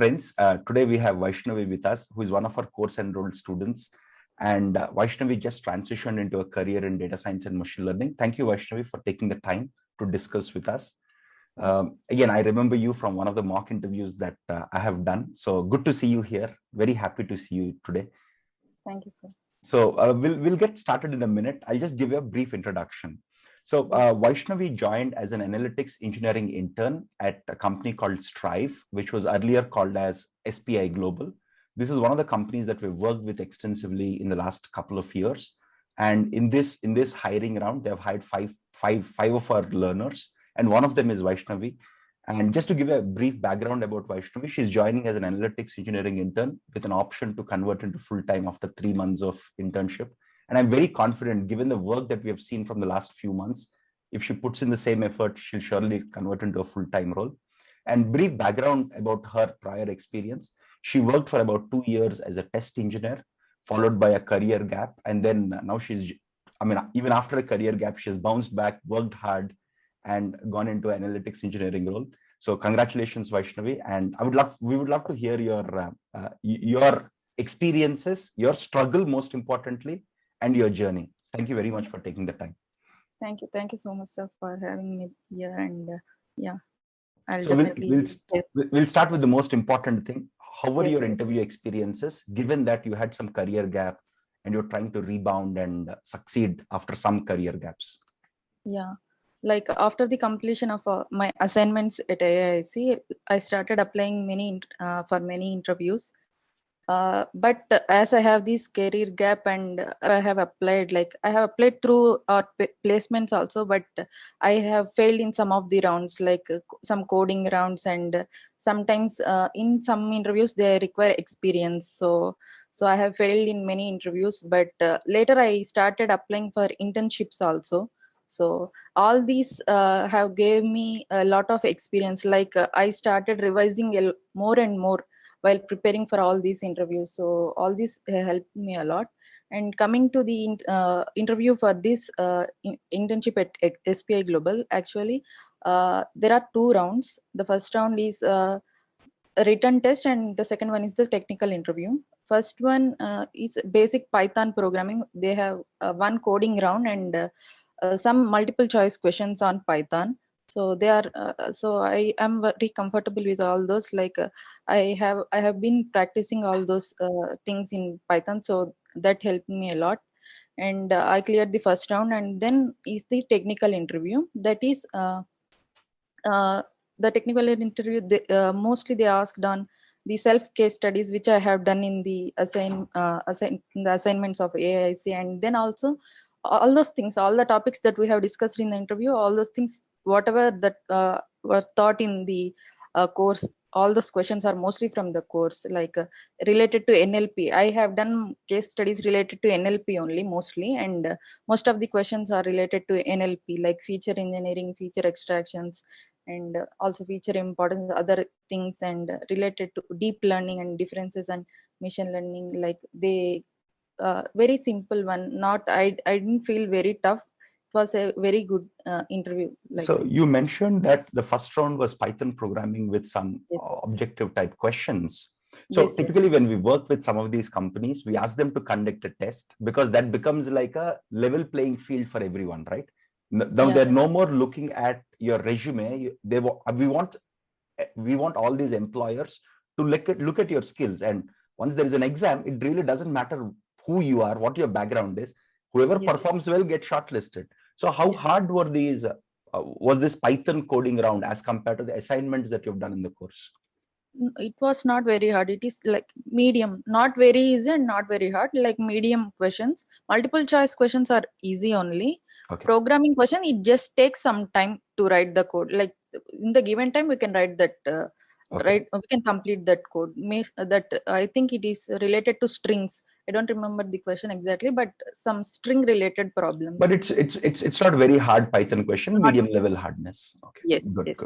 friends. Today we have Vaishnavi with us, who is one of our course enrolled students. And Vaishnavi just transitioned into a career in data science and machine learning. Thank you, Vaishnavi, for taking the time to discuss with us. Again, I remember you from one of the mock interviews that I have done. So good to see you here. Very happy to see you today. Thank you, sir. So we'll get started in a minute. I'll just give you a brief introduction. So Vaishnavi joined as an analytics engineering intern at a company called Strive, which was earlier called as SPI Global. This is one of the companies that we've worked with extensively in the last couple of years. And in this hiring round, they have hired five of our learners, and one of them is Vaishnavi. And just to give a brief background about Vaishnavi, she's joining as an analytics engineering intern with an option to convert into full-time after 3 months of internship. And I'm very confident, given the work that we have seen from the last few months, if she puts in the same effort, she'll surely convert into a full-time role. And brief background about her prior experience. She worked for about 2 years as a test engineer, followed by a career gap. And then now even after a career gap, she has bounced back, worked hard, and gone into analytics engineering role. So congratulations, Vaishnavi. And we would love to hear your experiences, your struggle, most importantly, and your journey. Thank you very much for taking the time. Thank you so much, sir, for having me here. And I'll so definitely. we'll start with the most important thing. How were your interview experiences, given that you had some career gap and you're trying to rebound and succeed after some career gaps? Yeah, like after the completion of my assignments at AIC, I started applying for many interviews. But as I have this career gap and I have applied through placements also, but I have failed in some of the rounds, like some coding rounds, and sometimes in some interviews they require experience. So I have failed in many interviews, but later I started applying for internships also. So all these have gave me a lot of experience. Like I started revising more and more while preparing for all these interviews. So all this helped me a lot. And coming to the interview for this internship at SPI Global, actually, there are 2 rounds. The first round is a written test, and the second one is the technical interview. First one is basic Python programming. They have one coding round and some multiple choice questions on Python. So they are so I am very comfortable with all those. Like I have been practicing all those things in Python, so that helped me a lot. And I cleared the first round, and then is the technical interview. That is the technical interview. Mostly they asked on the self case studies which I have done in the in the assignments of AIC, and then also all those things, all the topics that we have discussed in the interview, all those things, whatever that were taught in the course, all those questions are mostly from the course, like related to NLP. I have done case studies related to NLP only mostly, and most of the questions are related to NLP, like feature engineering, feature extractions, and also feature importance, other things, and related to deep learning and differences and machine learning. Like they very simple one. Not I didn't feel very tough. It was a very good interview. So you mentioned that the first round was Python programming with some Yes. objective type questions. So typically when we work with some of these companies, we ask them to conduct a test because that becomes like a level playing field for everyone, right? Now they're no more looking at your resume. We want all these employers to look at your skills. And once there is an exam, it really doesn't matter who you are, what your background is. Whoever performs well gets shortlisted. So how hard were these? Was this Python coding round as compared to the assignments that you've done in the course? It was not very hard. It is like medium, not very easy and not very hard, like medium questions. Multiple choice questions are easy only. Okay. Programming question, it just takes some time to write the code. Like in the given time, we can write that. Right, we can complete that code. That I think it is related to strings. I don't remember the question exactly, but some string related problems. But it's not very hard Python question, medium level hardness. Okay. Yes. Good.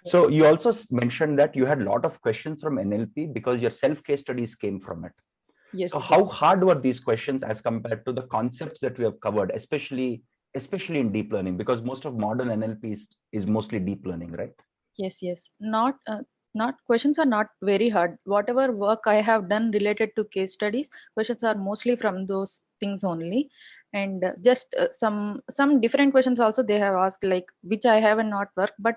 So you also mentioned that you had a lot of questions from NLP because your self case studies came from it. Yes. So how hard were these questions as compared to the concepts that we have covered, especially in deep learning, because most of modern NLP is mostly deep learning, right? Yes. Not Not questions are not very hard. Whatever work I have done related to case studies, questions are mostly from those things only. And just some different questions also they have asked, like which I have not worked, but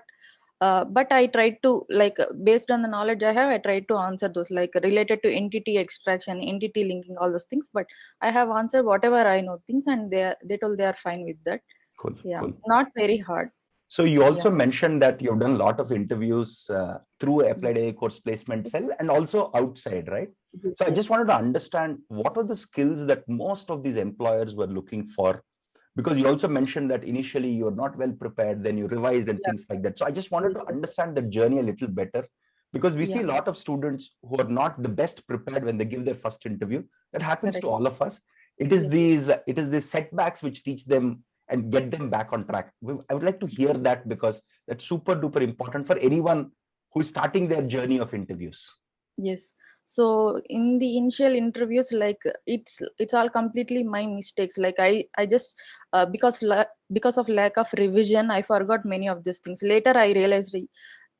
I tried to, like based on the knowledge I have, I tried to answer those, like related to entity extraction, entity linking, all those things. But I have answered whatever I know things, and they told they are fine with that. Cool, Yeah, cool. not very hard. So you also Yeah. mentioned that you've done a lot of interviews through Applied AI Course Placement Cell and also outside, right? Yes, So I just yes. wanted to understand what are the skills that most of these employers were looking for, because you also mentioned that initially you're not well prepared, then you revised and Yeah. things like that. So I just wanted Yes, to yes. understand the journey a little better, because we see Yeah, a lot of students who are not the best prepared when they give their first interview. That happens to correct. all of us. It is Yes, yes. these setbacks which teach them and get them back on track. I would like to hear that, because that's super duper important for anyone who is starting their journey of interviews. Yes. So in the initial interviews, like it's all completely my mistakes. Like I just because of lack of revision, I forgot many of these things. Later I realized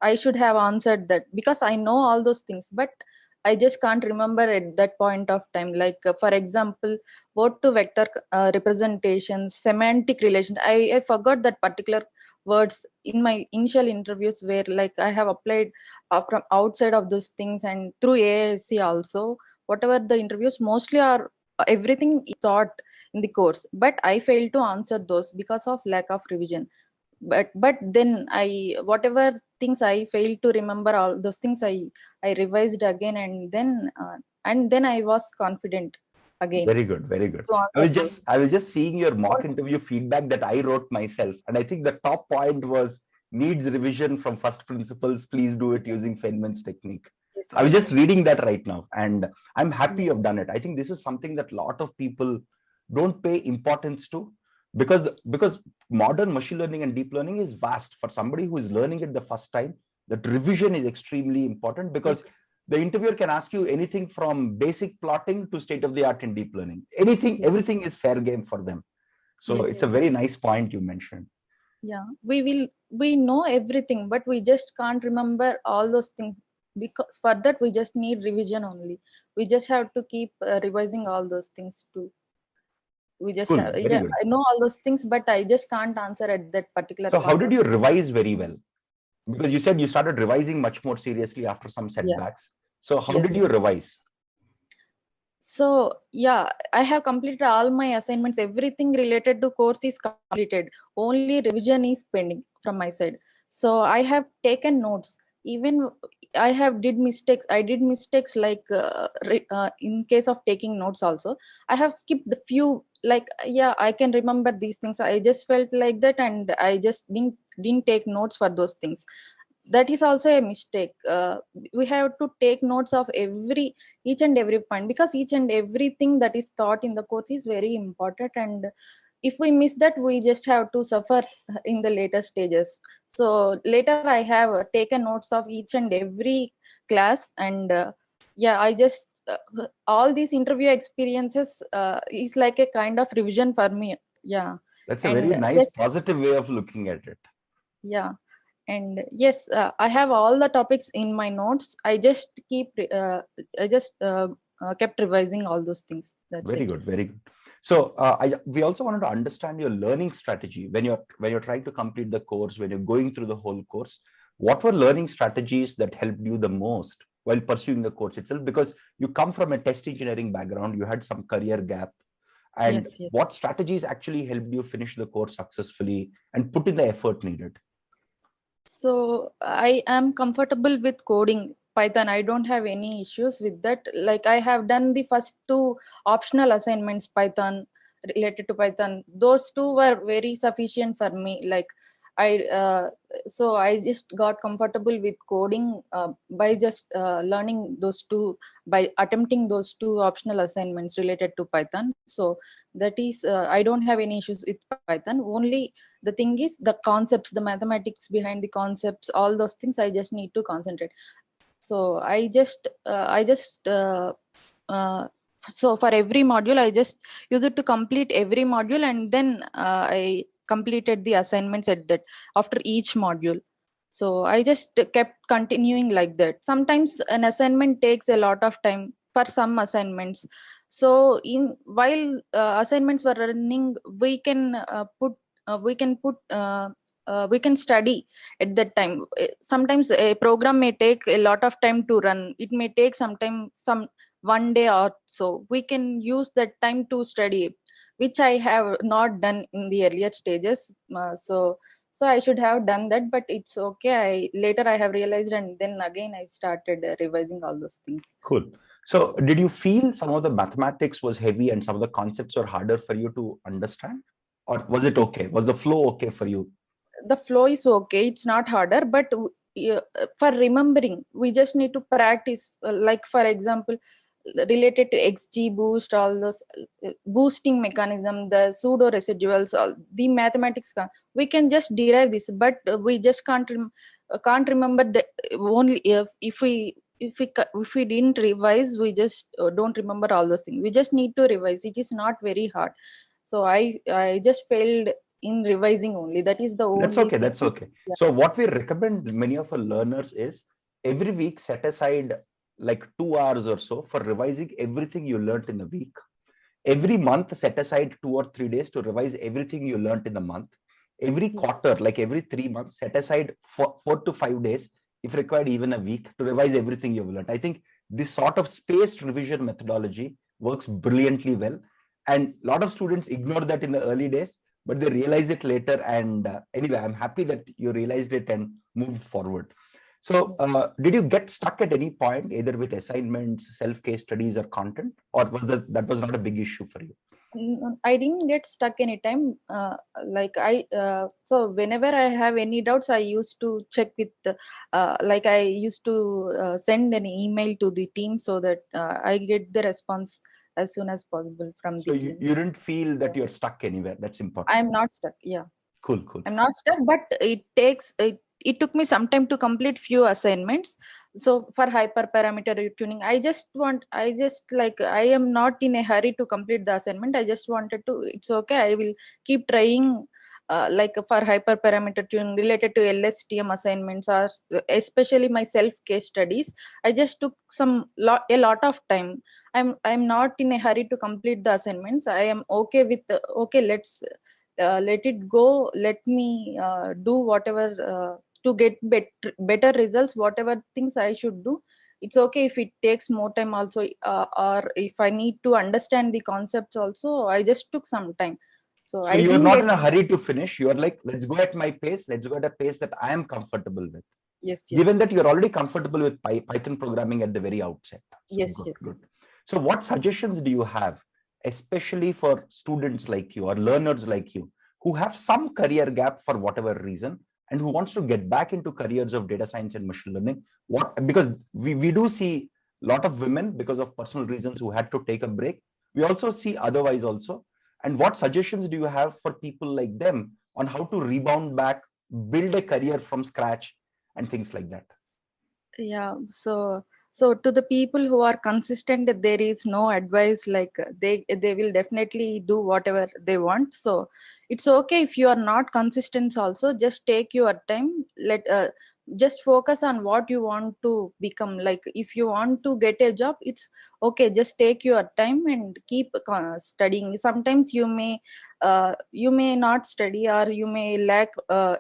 I should have answered that, because I know all those things, but I just can't remember at that point of time. Like for example, word to vector representations, semantic relations. I forgot that particular words in my initial interviews, where like I have applied from outside of those things and through AIC also. Whatever the interviews mostly are, everything is taught in the course, but I failed to answer those because of lack of revision. But then I, whatever things I failed to remember, all those things I revised again, and then I was confident again Very good, very good. to answer those. I was just seeing your mock interview feedback that I wrote myself, and I think the top point was needs revision from first principles. Please do it using Feynman's technique. Yes, So I was yes. just reading that right now, and I'm happy Yeah. you've done it. I think this is something that a lot of people don't pay importance to, because modern machine learning and deep learning is vast. For somebody who is learning it the first time, that revision is extremely important, because Yes. the interviewer can ask you anything from basic plotting to state of the art in deep learning. Anything, everything is fair game for them. So Yes. it's a very nice point you mentioned. Yeah, we know everything, but we just can't remember all those things. Because for that we just need revision only. We just have to keep revising all those things too. We just Cool, have, very yeah, good. I know all those things, but I just can't answer at that particular So how point did of. you revise very well? Because you said you started revising much more seriously after some Yeah. setbacks. So how Yes. did you revise? So yeah, I have completed all my assignments. Everything related to course is completed. Only revision is pending from my side. So I have taken notes. Even I have did mistakes. I did mistakes, like in case of taking notes also. I have skipped a few. Like yeah, I can remember these things. I just felt like that, and I just didn't take notes for those things. That is also a mistake. We have to take notes of each and every point, because each and everything that is taught in the course is very important, and if we miss that, we just have to suffer in the later stages. So later I have taken notes of each and every class, and yeah, I just all these interview experiences is like a kind of revision for me. Yeah. That's a And very nice, yes. positive way of looking at it. Yeah. And yes, I have all the topics in my notes. I just kept revising all those things. That's Very it. good, very good. So we also wanted to understand your learning strategy when you're trying to complete the course, when you're going through the whole course. What were learning strategies that helped you the most while pursuing the course itself? Because you come from a test engineering background, you had some career gap, and Yes, yes. what strategies actually helped you finish the course successfully and put in the effort needed? So I am comfortable with coding Python. I don't have any issues with that. Like I have done the first two optional assignments Python, related to Python. Those two were very sufficient for me. Like I so I just got comfortable with coding by just learning those two, by attempting those two optional assignments related to Python. So that is I don't have any issues with Python. Only the thing is the concepts, the mathematics behind the concepts, all those things I just need to concentrate. So so for every module I just use it to complete every module, and then I completed the assignments at that after each module. So I just kept continuing like that. Sometimes an assignment takes a lot of time for some assignments. So in while assignments were running, we can study at that time. Sometimes a program may take a lot of time to run. It may take some 1 day or so. We can use that time to study, which I have not done in the earlier stages. So I should have done that, but it's okay. I have realized, and then again I started revising all those things. Cool. So did you feel some of the mathematics was heavy and some of the concepts were harder for you to understand? Or was it okay? Was the flow okay for you? The flow is okay. It's not harder, but for remembering, we just need to practice. Like for example, related to XGBoost, all those boosting mechanism, the pseudo residuals, all the mathematics. We can just derive this, but we just can't remember the only if we didn't revise, we just don't remember all those things. We just need to revise. It is not very hard. So I just failed in revising only. That is the That's only okay. thing. That's okay. Yeah. So what we recommend many of our learners is every week set aside like 2 hours or so for revising everything you learned in the week. Every month set aside 2 or 3 days to revise everything you learned in the month. Every quarter, like every 3 months, set aside 4 to 5 days, if required even a week, to revise everything you've learned. I think this sort of spaced revision methodology works brilliantly well. And a lot of students ignore that in the early days, but they realize it later. And anyway, I'm happy that you realized it and moved forward. So did you get stuck at any point, either with assignments, self-case studies, or content, or was that was not a big issue for you? I didn't get stuck anytime. So whenever I have any doubts, I used to check with like I used to send an email to the team so that I get the response as soon as possible from So the team. you didn't feel that you're stuck anywhere. That's important. I'm not stuck. Yeah. Cool, cool. I'm not stuck, but it took me some time to complete few assignments. So for hyperparameter tuning, I am not in a hurry to complete the assignment. I just wanted to, it's okay. I will keep trying. Like for hyperparameter tuning related to LSTM assignments, or especially my self case studies, I just took a lot of time. I'm not in a hurry to complete the assignments. I am okay with okay. Let it go. Let me do whatever to get better results, whatever things I should do. It's okay if it takes more time also, or if I need to understand the concepts also. I just took some time, so So I you're didn't not get. in a hurry to finish. You're like, let's go at my pace. Let's go at a pace that I am comfortable with. Yes, Given that you're already comfortable with Python programming at the very outset. So yes, good, yes. good. So what suggestions do you have, especially for students like you or learners like you, who have some career gap for whatever reason and who wants to get back into careers of data science and machine learning? Because we do see a lot of women because of personal reasons who had to take a break. We also see otherwise also. And what suggestions do you have for people like them on how to rebound back, build a career from scratch, and things like that? Yeah, so to the people who are consistent, there is no advice. Like they will definitely do whatever they want. So it's okay if you are not consistent also. Just take your time. Just focus on what you want to become. Like if you want to get a job, it's okay. Just take your time and keep studying. Sometimes you may not study, or you may lack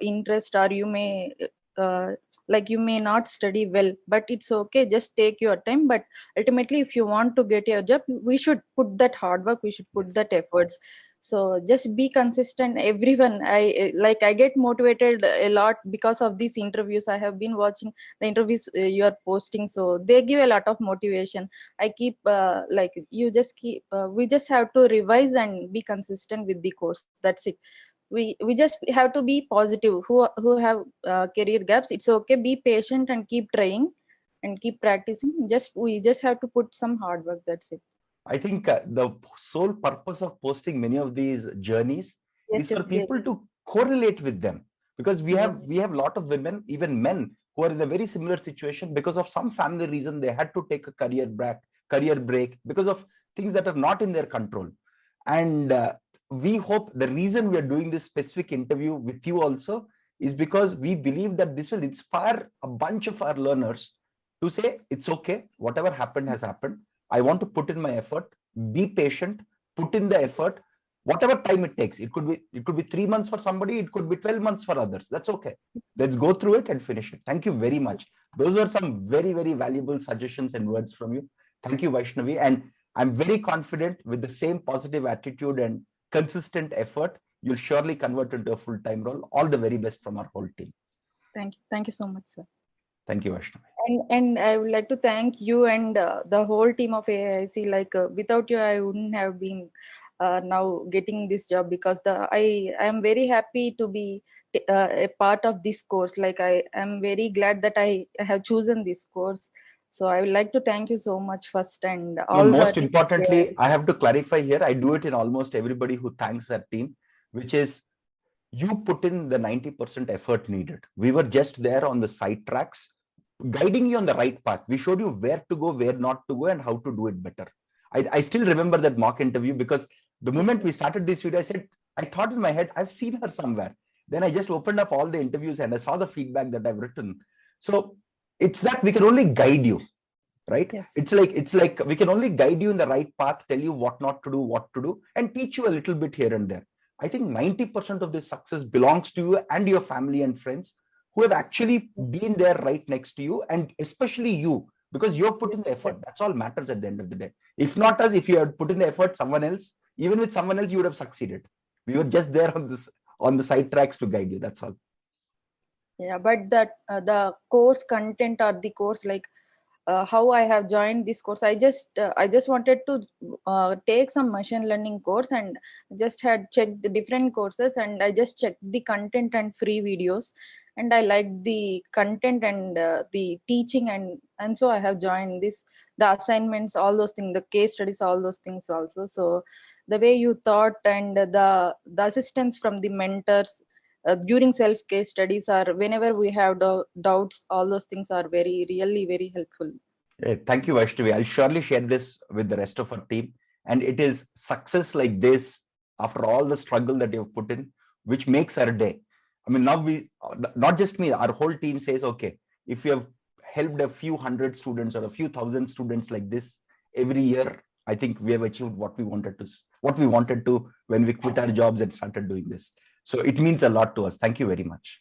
interest, or you may uh, like you may not study well, but it's okay. Just take your time. But ultimately, if you want to get your job, we should put that hard work, we should put that efforts. So just be consistent. Everyone, I get motivated a lot because of these interviews. I have been watching the interviews you are posting, so they give a lot of motivation. I keep like you just keep we just have to revise and be consistent with the course. That's it. We just have to be positive. Who have career gaps, it's okay. Be patient and keep trying and keep practicing. We just have to put some hard work. That's it. I think the sole purpose of posting many of these journeys Yes, is yes, for people to correlate with them, because yes, we have a lot of women, even men, who are in a very similar situation because of some family reason. They had to take a career break because of things that are not in their control. And we hope the reason we are doing this specific interview with you also is because we believe that this will inspire a bunch of our learners to say, it's okay, whatever happened has happened. I want to put in my effort, be patient, put in the effort, whatever time it takes. It could be 3 months for somebody, it could be 12 months for others. That's okay. Let's go through it and finish it. Thank you very much. Those were some very, very valuable suggestions and words from you. Thank you, Vaishnavi. And I'm very confident with the same positive attitude and consistent effort, you'll surely convert into a full-time role. All the very best from our whole team. Thank you. Thank you so much, sir. Thank you, Vaishnavi. And I would like to thank you and the whole team of AIC. Like without you, I wouldn't have been now getting this job, because I am very happy to be a part of this course. Like I am very glad that I have chosen this course. So I would like to thank you so much first, and all most the importantly, I have to clarify here. I do it in almost everybody who thanks our team, which is you put in the 90% effort needed. We were just there on the side tracks, guiding you on the right path. We showed you where to go, where not to go, and how to do it better. I still remember that mock interview, because the moment we started this video, I thought in my head, I've seen her somewhere. Then I just opened up all the interviews and I saw the feedback that I've written. So it's that we can only guide you, right? Yes. It's like we can only guide you in the right path, tell you what not to do, what to do, and teach you a little bit here and there. I think 90% of this success belongs to you and your family and friends who have actually been there right next to you, and especially you, because you're putting the effort. That's all matters at the end of the day. If not us, if you had put in the effort, someone else, even with someone else, you would have succeeded. We were just there on the side tracks to guide you. That's all. Yeah, but that the course content or the course, like how I have joined this course, I just wanted to take some machine learning course, and just had checked the different courses, and I just checked the content and free videos, and I liked the content and the teaching, and so I have joined this, the assignments, all those things, the case studies, all those things also. So the way you thought and the assistance from the mentors during self case studies, or whenever we have doubts, all those things are really very helpful. Thank you, Vaishnavi. I'll surely share this with the rest of our team. And it is success like this, after all the struggle that you've put in, which makes our day. I mean, now not just me, our whole team says, okay, if you have helped a few hundred students or a few thousand students like this every year, I think we have achieved what we wanted to when we quit our jobs and started doing this. So it means a lot to us. Thank you very much.